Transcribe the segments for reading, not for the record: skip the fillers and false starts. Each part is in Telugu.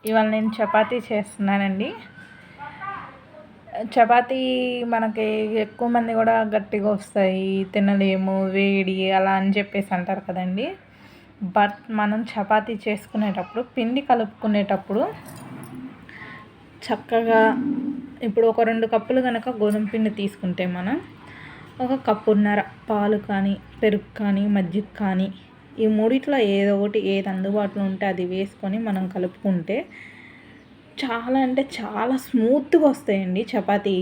ఇవాళ నేను చపాతీ చేస్తున్నానండి. చపాతీ మనకి ఎక్కువ మంది కూడా గట్టిగా వస్తాయి, తినలేము, వేడి అలా అని చెప్పేసి అంటారు కదండి. బట్ మనం చపాతీ చేసుకునేటప్పుడు పిండి కలుపుకునేటప్పుడు చక్కగా ఇప్పుడు ఒక 2 కప్పులు కనుక గోధుమ పిండి తీసుకుంటే మనం ఒక కప్పున్నర పాలు కానీ, పెరుగు కానీ, మజ్జిగ కానీ ఈ మూడిట్లో ఏదో ఒకటి ఏది అందుబాటులో ఉంటే అది వేసుకొని మనం కలుపుకుంటే చాలా అంటే చాలా స్మూత్గా వస్తాయండి చపాతీ.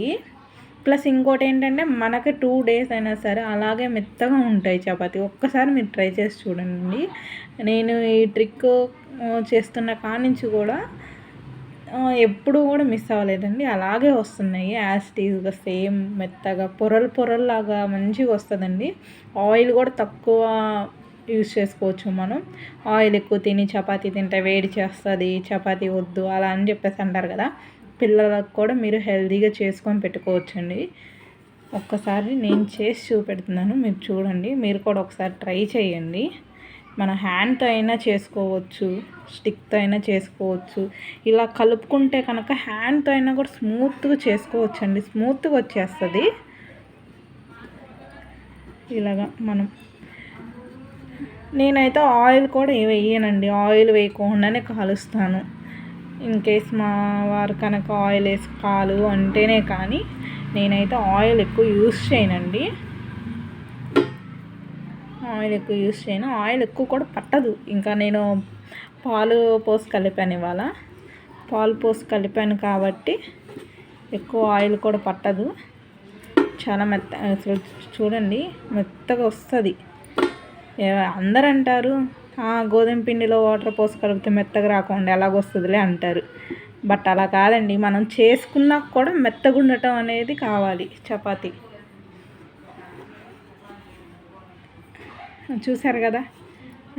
ప్లస్ ఇంకోటి ఏంటంటే మనకి 2 డేస్ అయినా సరే అలాగే మెత్తగా ఉంటాయి చపాతీ. ఒక్కసారి మీరు ట్రై చేసి చూడండి. నేను ఈ ట్రిక్ చేస్తున్న కాడ నుంచి కూడా ఎప్పుడు కూడా మిస్ అవ్వలేదండి. అలాగే వస్తున్నాయి యాజ్ ఇట్ ఈజ్గా సేమ్ మెత్తగా పొరల్లాగా మంచిగా వస్తుందండి. ఆయిల్ కూడా తక్కువ యూజ్ చేసుకోవచ్చు మనం. ఆయిల్ ఎక్కువ తిని చపాతీ తింటే వేడి చేస్తుంది, చపాతీ వద్దు అలా అని చెప్పేసి అంటారు కదా. పిల్లలకు కూడా మీరు హెల్తీగా చేసుకొని పెట్టుకోవచ్చండి. ఒక్కసారి నేను చేసి చూపెడుతున్నాను, మీరు చూడండి. మీరు కూడా ఒకసారి ట్రై చేయండి. మన హ్యాండ్తో అయినా చేసుకోవచ్చు, స్టిక్తో అయినా చేసుకోవచ్చు. ఇలా కలుపుకుంటే కనుక హ్యాండ్తో అయినా కూడా స్మూత్గా చేసుకోవచ్చండి. స్మూత్గా వచ్చేస్తుంది. ఇలాగా నేనైతే ఆయిల్ కూడా వేయనండి. ఆయిల్ వేయకుండానే కాలుస్తాను. ఇన్ కేస్ మా వారు కనుక ఆయిల్ వేసి కాలు అంటేనే కానీ నేనైతే ఆయిల్ ఎక్కువ యూస్ చేయనండి. ఆయిల్ ఎక్కువ కూడా పట్టదు. ఇంకా నేను పాలు పోసి కలిపాను ఇవాళ. పాలు పోసి కలిపాను కాబట్టి ఎక్కువ ఆయిల్ కూడా పట్టదు. చాలా అసలు చూడండి మెత్తగా వస్తుంది. అందరు అంటారు గోధుమ పిండిలో వాటర్ పోసి కలిపితే మెత్తగా రాకుండా ఎలాగొస్తుందిలే అంటారు. బట్ అలా కాదండి. మనం చేసుకున్నా కూడా మెత్తగా ఉండటం అనేది కావాలి చపాతీ. చూసారు కదా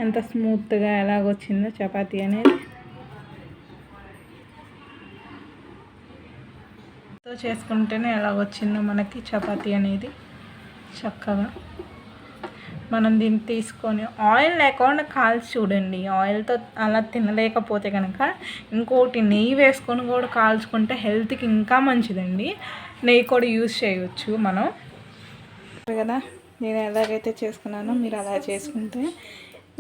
ఎంత స్మూత్గా ఎలాగొచ్చిందో చపాతీ అనేది. చేసుకుంటేనే ఎలాగొచ్చిందో మనకి చపాతీ అనేది. చక్కగా మనం దీన్ని తీసుకొని ఆయిల్ లేకుండా కాల్చి చూడండి. ఆయిల్తో అలా తినలేకపోతే కనుక ఇంకోటి నెయ్యి వేసుకొని కూడా కాల్చుకుంటే హెల్త్కి ఇంకా మంచిదండి. నెయ్యి కూడా యూజ్ చేయవచ్చు మనం కదా. నేను ఎలాగైతే చేసుకున్నానో మీరు అలా చేసుకుంటే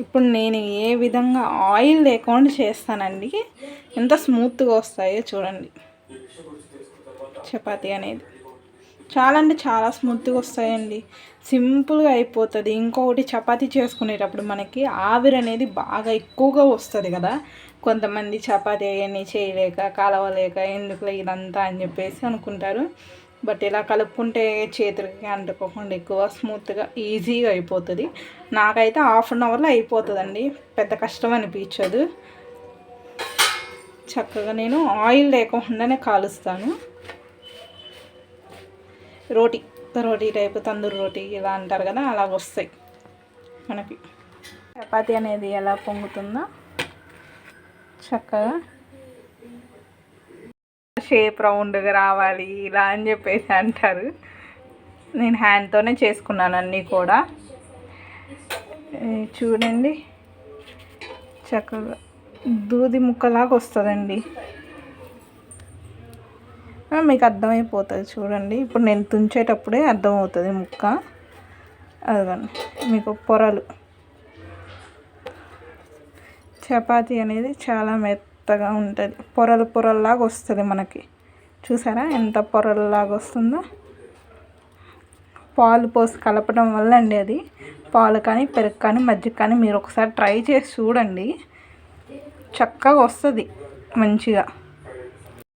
ఇప్పుడు నేను ఏ విధంగా ఆయిల్ లేకుండా చేస్తానండి. ఎంత స్మూత్గా వస్తాయో చూడండి. చపాతీ అనేది చాలా అంటే చాలా స్మూత్గా వస్తాయండి. సింపుల్గా అయిపోతుంది. ఇంకొకటి చపాతీ చేసుకునేటప్పుడు మనకి ఆవిరి అనేది బాగా ఎక్కువగా వస్తుంది కదా. కొంతమంది చపాతీ అవన్నీ చేయలేక కాలవలేక ఎందుకులే ఇదంతా అని చెప్పేసి అనుకుంటారు. బట్ ఇలా కలుపుకుంటే చేతులకి అంటుకోకుండా ఎక్కువ స్మూత్గా ఈజీగా అయిపోతుంది. నాకైతే 1/2 అవర్లో అయిపోతుందండి. పెద్ద కష్టం అనిపించదు. చక్కగా నేను ఆయిల్ లేకుండానే కాలుస్తాను. రోటీ టైపు తందూరి రోటీ ఇలా అంటారు కదా, అలాగ వస్తాయి మనకి. చపాతీ అనేది ఎలా పొంగుతుందో చక్కగా షేప్ రౌండ్గా రావాలి ఇలా అని చెప్పేసి అంటారు. నేను హ్యాండ్తోనే చేసుకున్నాను అన్నీ కూడా. చూడండి చక్కగా దూది ముక్కలాగా వస్తుందండి. మీకు అర్థమైపోతుంది చూడండి. ఇప్పుడు నేను తుంచేటప్పుడే అర్థమవుతుంది ముక్క. అదిగోండి మీకు పొరలు. చపాతీ అనేది చాలా మెత్తగా ఉంటుంది. పొరల్లాగా వస్తుంది మనకి. చూసారా ఎంత పొరల్లాగా వస్తుందో. పాలు పోసి కలపడం వల్ల అండి అది. పాలు కానీ, పెరుగు కానీ, మజ్జిగ కానీ మీరు ఒకసారి ట్రై చేసి చూడండి. చక్కగా వస్తుంది మంచిగా.